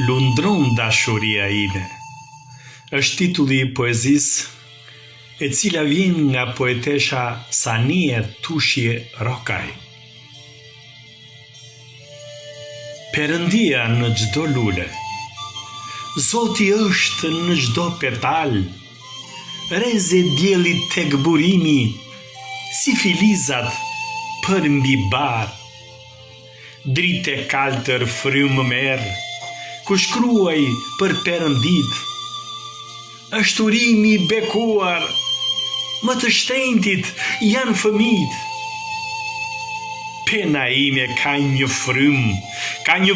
Lundron dashuria ime është titulli i poezisë e cila vjen nga poetesha Sanie Tushi Rokaj. Perëndia në çdo lule, Zoti është në çdo petal, reze diellit tek burimi, si filizat për mbi bar. Dritë e kaltër frymë merë, ku shkruaj për Perëndit, është urimi i bekuar, më të shtrenjtit janë fëmijët. Pena ime ka një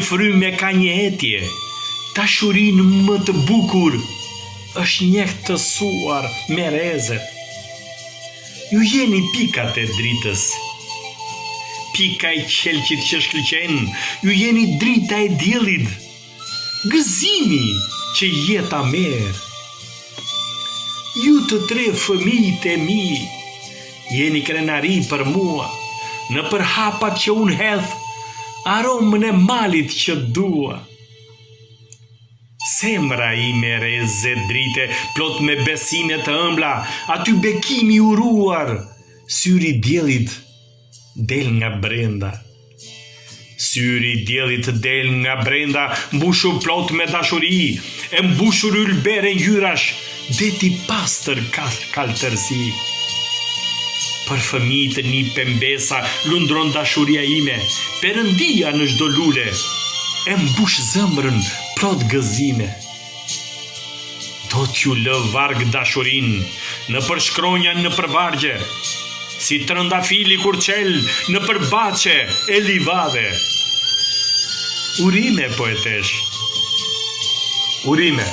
frymë e ka një etje, dashurinë më të bukur është njehtësuar me rezet. Ju jeni pikat e dritës, pika e qelqit që shkëlqen, ju jeni drita e diellit, gëzimi që jeta merr. Ju të tre fëmijët e mi, jeni krenari për mua, në përhapat që unë hedh, aromën e malit që dua. Semra ime reze drite, plot me besime të ëmbla, aty bekimi uruar, syri diellit del nga brenda. Syri diellit del nga brenda, mbushur plot me dashuri, e mbushur ylbere ngjyrash, deti pastër kaltërsi. Për fëmijët e një pembesa lundron dashuria ime, Perëndia në çdo lule, e mbush zemrën plot gëzime. Do t'ju lë varg dashurin, në përshkronja në përvargje, si trëndafili kur qel në përbaçe e livade. Urime, poetesh, urime.